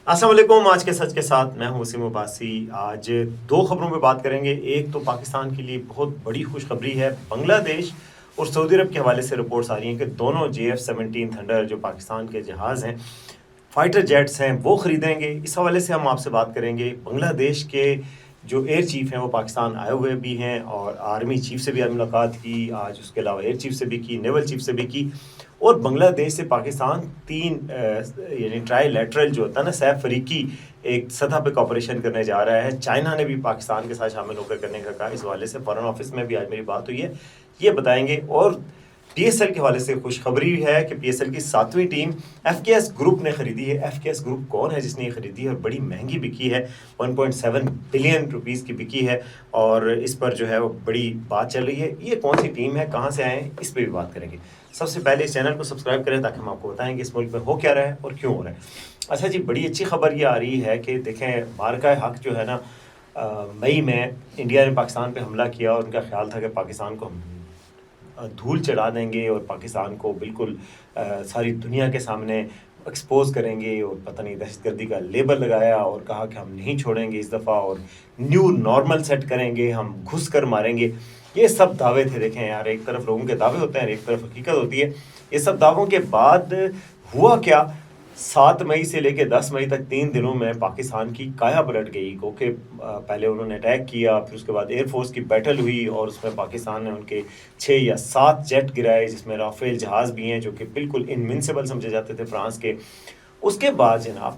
السلام علیکم. آج کے سچ کے ساتھ میں ہوں وسیم عباسی. آج دو خبروں پہ بات کریں گے. ایک تو پاکستان کے لیے بہت بڑی خوشخبری ہے. بنگلہ دیش اور سعودی عرب کے حوالے سے رپورٹس آ رہی ہیں کہ دونوں JF-17 تھنڈر جو پاکستان کے جہاز ہیں، فائٹر جیٹس ہیں، وہ خریدیں گے. اس حوالے سے ہم آپ سے بات کریں گے. بنگلہ دیش کے جو ایئر چیف ہیں وہ پاکستان آئے ہوئے بھی ہیں اور آرمی چیف سے بھی ملاقات کی آج. اس کے علاوہ ایئر چیف سے بھی کی، نیول چیف سے بھی کی. اور بنگلہ دیش سے پاکستان تین یعنی ٹرائی لیٹرل جو ہوتا ہے نا، سہ فریقی ایک سطح پہ کوپریشن کرنے جا رہا ہے. چائنا نے بھی پاکستان کے ساتھ شامل ہو کر کرنے کا کہا. اس حوالے سے فارن آفس میں بھی آج میری بات ہوئی ہے، یہ بتائیں گے. اور PSL کے حوالے سے خوشخبری ہے کہ PSL کی 7ویں ٹیم FKS گروپ نے خریدی ہے. FKS گروپ کون ہے جس نے یہ خریدی ہے اور بڑی مہنگی بکی ہے، 1.7 بلین روپیز کی بکی ہے اور اس پر جو ہے وہ بڑی بات چل رہی ہے. یہ کون سی ٹیم ہے، کہاں سے آئے ہیں، اس پہ بھی بات کریں گے. سب سے پہلے اس چینل کو سبسکرائب کریں تاکہ ہم آپ کو بتائیں کہ اس ملک میں ہو کیا رہا ہے اور کیوں ہو رہا ہے. اچھا جی، بڑی اچھی خبر یہ آ رہی ہے کہ دیکھیں، مارکہ حق جو ہے نا، مئی میں انڈیا نے پاکستان پہ حملہ کیا اور ان کا خیال تھا کہ پاکستان کو ہم دھول چڑھا دیں گے اور پاکستان کو بالکل ساری دنیا کے سامنے ایکسپوز کریں گے اور پتہ نہیں دہشت گردی کا لیبل لگایا اور کہا کہ ہم نہیں چھوڑیں گے اس دفعہ اور نیو نارمل سیٹ کریں گے، ہم گھس کر ماریں گے. یہ سب دعوے تھے. دیکھیں یار، ایک طرف لوگوں کے دعوے ہوتے ہیں، ایک طرف حقیقت ہوتی ہے. یہ سب دعووں کے بعد ہوا کیا؟ 7 مئی سے لے کے 10 مئی تک 3 دنوں میں پاکستان کی کایا پلٹ گئی. کیونکہ پہلے انہوں نے اٹیک کیا، پھر اس کے بعد ایئر فورس کی بیٹل ہوئی اور اس میں پاکستان نے ان کے 6 یا 7 جیٹ گرائے، جس میں رافیل جہاز بھی ہیں جو کہ بالکل انوینسیبل سمجھے جاتے تھے فرانس کے. اس کے بعد جناب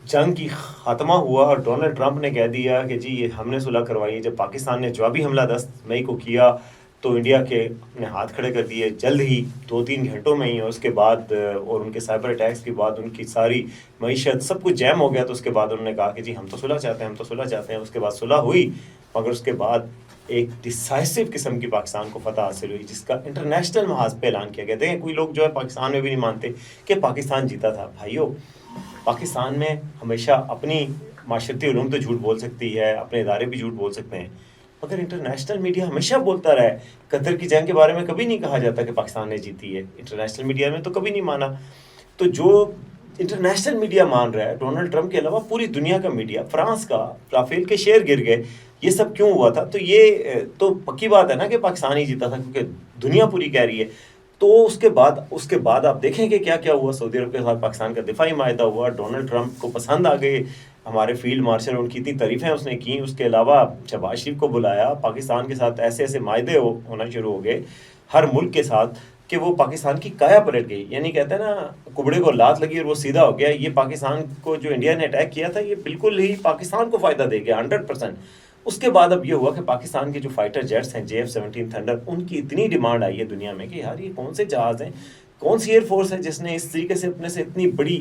جنگ کی خاتمہ ہوا اور ڈونلڈ ٹرمپ نے کہہ دیا کہ جی یہ ہم نے صلح کروائی. جب پاکستان نے جوابی حملہ 10 مئی کو کیا تو انڈیا کے نے ہاتھ کھڑے کر دیے جلد ہی، 2-3 گھنٹوں میں ہی. اور اس کے بعد اور ان کے سائبر اٹیکس کے بعد ان کی ساری معیشت سب کچھ جیم ہو گیا. تو اس کے بعد انہوں نے کہا کہ جی ہم تو صلح چاہتے ہیں، ہم تو صلح چاہتے ہیں. اس کے بعد صلح ہوئی مگر اس کے بعد ایک ڈیسائسو قسم کی پاکستان کو فتح حاصل ہوئی جس کا انٹرنیشنل محاذ پہ اعلان کیا گیا. دیکھیں، کوئی لوگ جو ہے پاکستان میں بھی نہیں مانتے کہ پاکستان جیتا تھا. بھائیو، پاکستان میں ہمیشہ اپنی معاشرتی علوم تو جھوٹ بول سکتی ہے، اپنے ادارے بھی جھوٹ بول سکتے ہیں، مگر انٹرنیشنل میڈیا ہمیشہ بولتا رہا ہے. قطر کی جنگ کے بارے میں کبھی نہیں کہا جاتا کہ پاکستان نے جیتی ہے، انٹرنیشنل میڈیا میں تو کبھی نہیں مانا. تو جو انٹرنیشنل میڈیا مان رہا ہے، ڈونلڈ ٹرمپ کے علاوہ پوری دنیا کا میڈیا، فرانس کا، رافیل کے شیئر گر گئے. یہ سب کیوں ہوا تھا؟ تو یہ تو پکی بات ہے نا کہ پاکستان ہی جیتا تھا، کیونکہ دنیا پوری کہہ رہی ہے. تو اس کے بعد آپ دیکھیں کہ کیا کیا ہوا. سعودی عرب کے ساتھ پاکستان کا دفاعی معاہدہ ہوا. ڈونلڈ ٹرمپ کو پسند آ گئے ہمارے فیلڈ مارشل، ان کی اتنی تعریفیں اس نے کی. اس کے علاوہ شہباز شریف کو بلایا. پاکستان کے ساتھ ایسے ایسے معاہدے ہونا شروع ہو گئے ہر ملک کے ساتھ کہ وہ پاکستان کی کایا پلٹ گئی. یعنی کہتے ہیں نا، کبڑے کو لات لگی اور وہ سیدھا ہو گیا. یہ پاکستان کو جو انڈیا نے اٹیک کیا تھا، یہ بالکل ہی پاکستان کو فائدہ دے گیا 100%. اس کے بعد اب یہ ہوا کہ پاکستان کے جو فائٹر جیٹس ہیں JF-17 تھنڈر، ان کی اتنی ڈیمانڈ آئی ہے دنیا میں کہ یار یہ کون سے جہاز ہیں، کون سی ایئر فورس ہے جس نے اس طریقے سے اپنے سے اتنی بڑی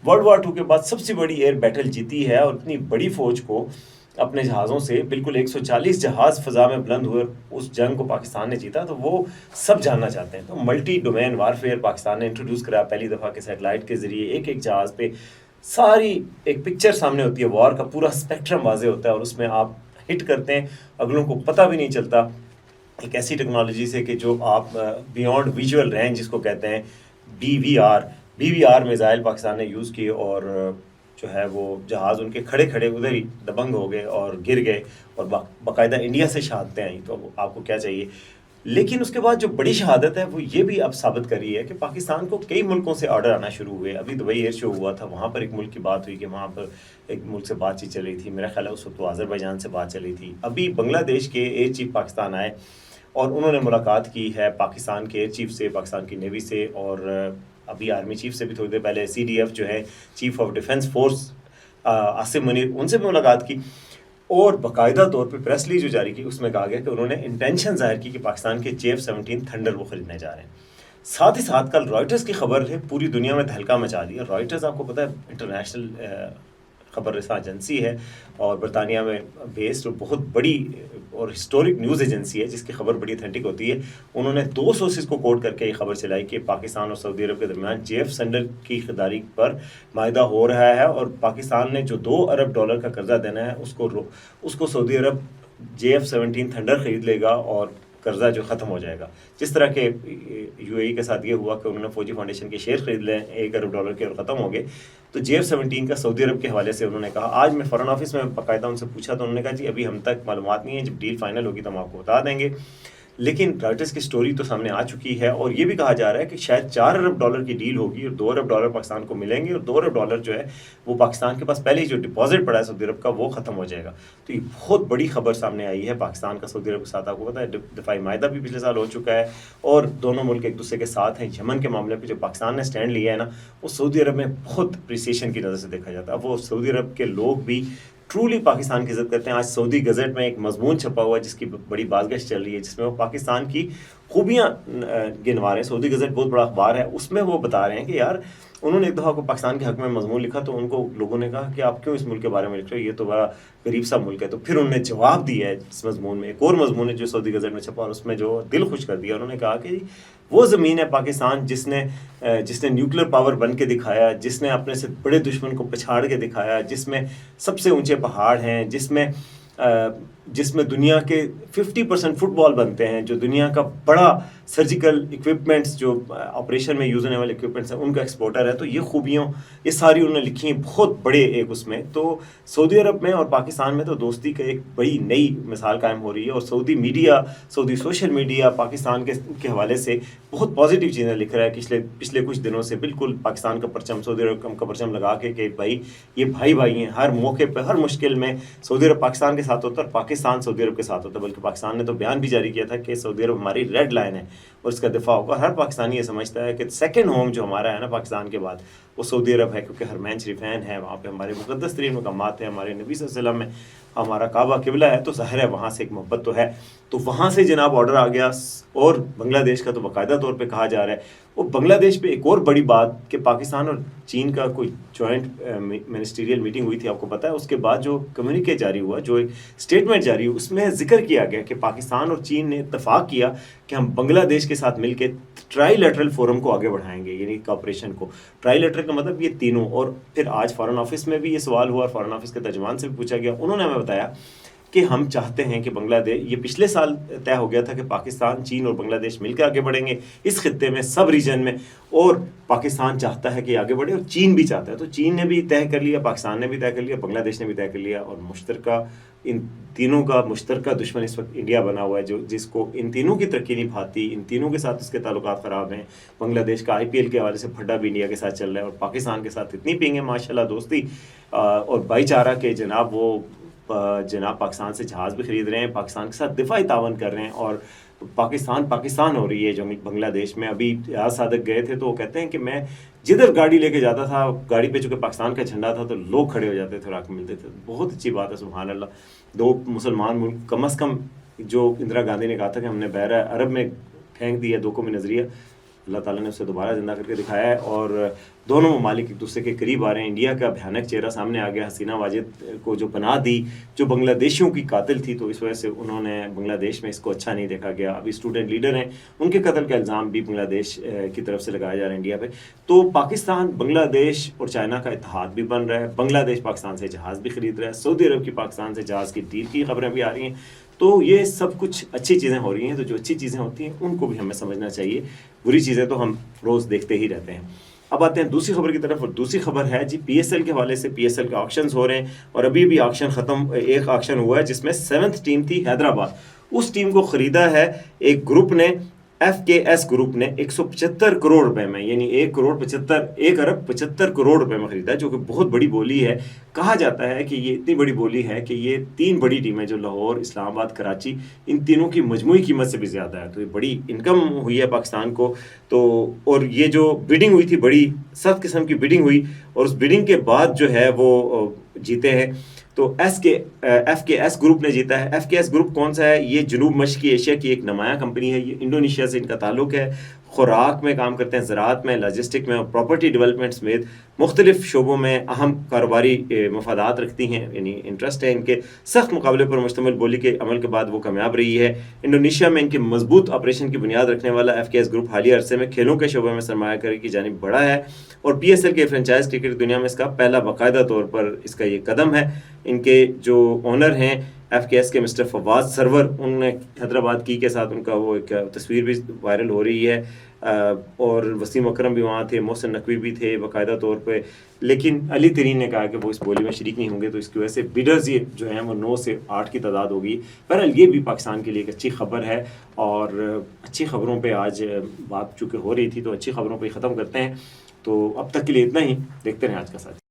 ورلڈ وار 2 کے بعد سب سے بڑی ایئر بیٹل جیتی ہے اور اتنی بڑی فوج کو اپنے جہازوں سے، بالکل 140 جہاز فضا میں بلند ہوئے اس جنگ کو پاکستان نے جیتا. تو وہ سب جاننا چاہتے ہیں. تو ملٹی ڈومین وارفیئر پاکستان نے انٹروڈیوس کرا پہلی دفعہ کہ سیٹلائٹ کے ذریعے ایک ایک جہاز پہ ساری ایک پکچر سامنے ہوتی ہے، وار کا پورا اسپیکٹرم واضح ہوتا ہے اور اس میں آپ ہٹ کرتے ہیں، اگلوں کو پتہ بھی نہیں چلتا. ایک ایسی ٹیکنالوجی سے کہ جو آپ بیونڈ ویژول رینج جس کو کہتے ہیں، BVR میزائل پاکستان نے یوز کی اور جو ہے وہ جہاز ان کے کھڑے کھڑے ادھر ہی دبنگ ہو گئے اور گر گئے اور باقاعدہ انڈیا سے شہادتیں آئیں. تو آپ کو کیا چاہیے؟ لیکن اس کے بعد جو بڑی شہادت ہے وہ یہ بھی اب ثابت کر رہی ہے کہ پاکستان کو کئی ملکوں سے آرڈر آنا شروع ہوئے. ابھی دبئی ایئر شو ہوا تھا، وہاں پر ایک ملک کی بات ہوئی کہ وہاں پر ایک ملک سے بات چیت چل رہی تھی. میرا خیال ہے اس وقت آذربائیجان سے بات چل رہی تھی. ابھی بنگلہ دیش کے ایئر چیف پاکستان آئے اور انہوں نے ملاقات کی ہے پاکستان کے ایئر چیف سے، پاکستان کی نیوی سے، اور ابھی آرمی چیف سے بھی تھوڑی دیر پہلے CDF جو ہے chief of defence force Asim Munir, ان سے بھی ملاقات کی. اور باقاعدہ طور پہ پریس ریلیز جو جاری کی اس میں کہا گیا کہ انہوں نے انٹینشن ظاہر کی کہ پاکستان کے JF-17 تھنڈر وہ خریدنے جا رہے ہیں. ساتھ ہی ساتھ کل رائٹرز کی خبر ہے، پوری دنیا میں تہلکہ مچا دیا. رائٹرز آپ کو پتہ ہے انٹرنیشنل خبر رساں ایجنسی ہے اور برطانیہ میں بیسڈ اور بہت بڑی اور ہسٹورک نیوز ایجنسی ہے جس کی خبر بڑی اتھینٹک ہوتی ہے. انہوں نے 2 سورسز کو کوٹ کر کے یہ خبر چلائی کہ پاکستان اور سعودی عرب کے درمیان JF-17 کی خریداری پر معاہدہ ہو رہا ہے اور پاکستان نے جو $2 ارب کا قرضہ دینا ہے اس کو سعودی عرب JF-17 تھنڈر خرید لے گا اور قرضہ جو ختم ہو جائے گا. جس طرح کہ یو اے ای کے ساتھ یہ ہوا کہ انہوں نے فوجی فاؤنڈیشن کے شیئر خرید لیں $1 ارب کے اور ختم ہو گئے. تو JF-17 کا سعودی عرب کے حوالے سے انہوں نے کہا, آج میں فارن آفس میں باقاعدہ ان سے پوچھا تو انہوں نے کہا جی ابھی ہم تک معلومات نہیں ہیں, جب ڈیل فائنل ہوگی تو ہم آپ کو بتا دیں گے. لیکن رائٹرز کی سٹوری تو سامنے آ چکی ہے اور یہ بھی کہا جا رہا ہے کہ شاید $4 ارب کی ڈیل ہوگی اور $2 ارب پاکستان کو ملیں گے, اور $2 ارب جو ہے وہ پاکستان کے پاس پہلے ہی جو ڈپازٹ پڑا ہے سعودی عرب کا وہ ختم ہو جائے گا. تو یہ بہت بڑی خبر سامنے آئی ہے پاکستان کا سعودی عرب کے ساتھ. آپ کو پتا ہے دفاعی معاہدہ بھی پچھلے سال ہو چکا ہے اور دونوں ملک ایک دوسرے کے ساتھ ہیں. یمن کے معاملے پہ جو پاکستان نے سٹینڈ لیا ہے نا, وہ سعودی عرب میں بہت اپریسیشن کی نظر سے دیکھا جاتا ہے. اب وہ سعودی عرب کے لوگ بھی ٹرولی پاکستان کی عزت کرتے ہیں. آج سعودی گزٹ میں ایک مضمون چھپا ہوا ہے جس کی بڑی بازگشت چل رہی ہے, جس میں وہ پاکستان کی خوبیاں گنوا رہے ہیں. سعودی گزٹ بہت بڑا اخبار ہے, اس میں وہ بتا رہے ہیں کہ یار انہوں نے ایک دفعہ کو پاکستان کے حق میں مضمون لکھا تو ان کو لوگوں نے کہا کہ آپ کیوں اس ملک کے بارے میں لکھ رہے ہو, یہ تو بڑا غریب سا ملک ہے. تو پھر انہوں نے جواب دیا ہے اس مضمون میں. ایک اور مضمون ہے جو سعودی گزٹ میں چھپا اور اس میں جو دل خوش کر دیا. انہوں نے کہا کہ وہ زمین ہے پاکستان جس نے نیوکلیر پاور بن کے دکھایا, جس نے اپنے سے بڑے دشمن کو پچھاڑ کے دکھایا, جس میں سب سے اونچے پہاڑ ہیں, جس میں دنیا کے 50% فٹ بال بنتے ہیں, جو دنیا کا بڑا سرجیکل اکوپمنٹس جو آپریشن میں یوز ہونے والے اکوپمنٹس ہیں ان کا ایکسپورٹر ہے. تو یہ خوبیوں یہ ساری انہوں نے لکھی ہیں بہت بڑے ایک اس میں. تو سعودی عرب میں اور پاکستان میں تو دوستی کا ایک بڑی نئی مثال قائم ہو رہی ہے, اور سعودی میڈیا, سعودی سوشل میڈیا پاکستان کے حوالے سے بہت پازیٹیو چیزیں لکھ رہا ہے. پچھلے کچھ دنوں سے بالکل پاکستان کا پرچم, سعودی عرب کا پرچم لگا کے کہ بھائی یہ بھائی ہیں, ہر موقع پہ ہر مشکل میں سعودی عرب پاکستان کے ساتھ ہوتا ہے اور پاکستان سعودی عرب کے ساتھ ہوتا ہے. بلکہ پاکستان نے تو بیان بھی جاری کیا تھا کہ سعودی عرب ہماری ریڈ لائن ہے اور اس کا دفاع ہوگا. ہر پاکستانی یہ سمجھتا ہے کہ سیکنڈ ہوم جو ہمارا ہے نا پاکستان کے بعد وہ سعودی عرب ہے, کیونکہ حرمین شریفین ہے, وہاں پہ ہمارے مقدس ترین مقامات ہیں, ہمارے نبی صلی اللہ علیہ وسلم میں ہمارا کعبہ قبلہ ہے. تو ظاہر ہے وہاں سے ایک محبت تو ہے. تو وہاں سے جناب آرڈر آ گیا. اور بنگلہ دیش کا تو باقاعدہ طور پہ کہا جا رہا ہے. اور بنگلہ دیش پہ ایک اور بڑی بات کہ پاکستان اور چین کا کوئی جوائنٹ منسٹریل میٹنگ ہوئی تھی, آپ کو پتہ ہے. اس کے بعد جو کمیونیکے جاری ہوا, جو ایک اسٹیٹمنٹ جاری ہوا, اس میں ذکر کیا گیا کہ پاکستان اور چین نے اتفاق کیا کہ ہم بنگلہ دیش کے ساتھ مل کے ٹرائی لیٹرل فورم کو آگے بڑھائیں گے, یعنی کوآپریشن کو. ٹرائی لیٹرل کا مطلب یہ تینوں. اور پھر آج فارن آفس میں بھی یہ سوال ہوا اور فارن آفس کے ترجمان سے بھی پوچھا گیا. انہوں نے ہمیں بتایا کہ ہم چاہتے ہیں کہ بنگلہ دیش, یہ پچھلے سال طے ہو گیا تھا کہ پاکستان, چین اور بنگلہ دیش مل کے آگے بڑھیں گے اس خطے میں, سب ریجن میں. اور پاکستان چاہتا ہے کہ آگے بڑھے اور چین بھی چاہتا ہے. تو چین نے بھی طے کر لیا, پاکستان نے بھی طے کر لیا, بنگلہ دیش نے بھی طے کر لیا. اور مشترکہ ان تینوں کا مشترکہ دشمن اس وقت انڈیا بنا ہوا ہے, جس کو ان تینوں کی ترقی نہیں بھاتی, ان تینوں کے ساتھ اس کے تعلقات خراب ہیں. بنگلہ دیش کا IPL کے حوالے سے پھڈا بھی انڈیا کے ساتھ چل رہا ہے, اور پاکستان کے ساتھ اتنی پینگیں ماشاءاللہ دوستی اور بھائی چارہ کہ جناب وہ پاکستان سے جہاز بھی خرید رہے ہیں, پاکستان کے ساتھ دفاعی تعاون کر رہے ہیں. اور پاکستان ہو رہی ہے جو بنگلہ دیش میں. ابھی ریاض صادق گئے تھے تو وہ کہتے ہیں کہ میں جدھر گاڑی لے کے جاتا تھا, گاڑی پہ چونکہ پاکستان کا جھنڈا تھا تو لوگ کھڑے ہو جاتے تھے اور آ کے ملتے تھے. بہت اچھی بات ہے, سبحان اللہ. دو مسلمان ملک کم از کم, جو اندرا گاندھی نے کہا تھا کہ ہم نے بحر عرب میں پھینک دیا دو قومی نظریہ, اللہ تعالیٰ نے اسے دوبارہ زندہ کر کے دکھایا ہے. اور دونوں ممالک ایک دوسرے کے قریب آ رہے ہیں. انڈیا کا بھیانک چہرہ سامنے آ گیا. حسینہ واجد کو جو پناہ دی, جو بنگلہ دیشیوں کی قاتل تھی, تو اس وجہ سے انہوں نے بنگلہ دیش میں اس کو اچھا نہیں دیکھا گیا. ابھی اسٹوڈنٹ لیڈر ہیں, ان کے قتل کا الزام بھی بنگلہ دیش کی طرف سے لگایا جا رہا ہے انڈیا پہ. تو پاکستان, بنگلہ دیش اور چائنا کا اتحاد بھی بن رہا ہے. بنگلہ دیش پاکستان سے جہاز بھی خرید رہا ہے. سعودی عرب کی پاکستان سے جہاز کی ڈیل کی خبریں بھی آ رہی ہیں. تو یہ سب کچھ اچھی چیزیں ہو رہی ہیں. تو جو اچھی چیزیں ہوتی ہیں ان کو بھی ہمیں سمجھنا چاہیے, بری چیزیں تو ہم روز دیکھتے ہی رہتے ہیں. اب آتے ہیں دوسری خبر کی طرف, اور دوسری خبر ہے جی PSL کے حوالے سے. PSL کے آکشنز ہو رہے ہیں اور ابھی بھی آکشن ختم, ایک آکشن ہوا ہے جس میں 7th ٹیم تھی حیدرآباد. اس ٹیم کو خریدا ہے ایک گروپ نے, FKS گروپ نے 175 کروڑ روپے میں, یعنی 1 ارب 75 کروڑ روپے میں خریدا ہے, جو کہ بہت بڑی بولی ہے. کہا جاتا ہے کہ یہ اتنی بڑی بولی ہے کہ یہ 3 بڑی ٹیمیں جو لاہور, اسلام آباد, کراچی, ان تینوں کی مجموعی قیمت سے بھی زیادہ ہے. تو یہ بڑی انکم ہوئی ہے پاکستان کو. تو اور یہ جو بیڈنگ ہوئی تھی, بڑی سخت قسم کی بیڈنگ ہوئی, اور اس بیڈنگ کے بعد جو ہے وہ جیتے ہیں. تو FKS گروپ نے جیتا ہے. FKS گروپ کون سا ہے؟ یہ جنوب مشرقی ایشیا کی ایک نمایاں کمپنی ہے. یہ انڈونیشیا سے ان کا تعلق ہے. خوراک میں کام کرتے ہیں, زراعت میں, لاجسٹک میں اور پراپرٹی ڈیولپمنٹ سمیت مختلف شعبوں میں اہم کاروباری مفادات رکھتی ہیں, یعنی انٹرسٹ ہے ان کے. سخت مقابلے پر مشتمل بولی کے عمل کے بعد وہ کامیاب رہی ہے. انڈونیشیا میں ان کے مضبوط آپریشن کی بنیاد رکھنے والا FKS گروپ حالیہ عرصے میں کھیلوں کے شعبے میں سرمایہ کاری کی جانب بڑھا ہے, اور PSL کے فرنچائز کرکٹ دنیا میں اس کا پہلا باقاعدہ طور پر اس کا یہ قدم ہے. ان کے جو اونر ہیں ایف کے ایس کے مسٹر فواز سرور، انہوں نے حیدرآباد کی کے ساتھ ان کا وہ ایک تصویر بھی وائرل ہو رہی ہے، اور وسیم اکرم بھی وہاں تھے، محسن نقوی بھی تھے باقاعدہ طور پہ، لیکن علی ترین نے کہا کہ وہ اس بولی میں شریک نہیں ہوں گے، تو اس کی وجہ سے بیڈرز یہ جو ہیں وہ 9 سے 8 کی تعداد ہوگی۔ بہرحال یہ بھی پاکستان کے لیے ایک اچھی خبر ہے، اور اچھی خبروں پہ آج بات چونکہ ہو رہی تھی تو اچھی خبروں پہ ختم کرتے ہیں۔ تو اب تک کے لیے اتنا ہی، دیکھتے رہیں آج کا ساتھ۔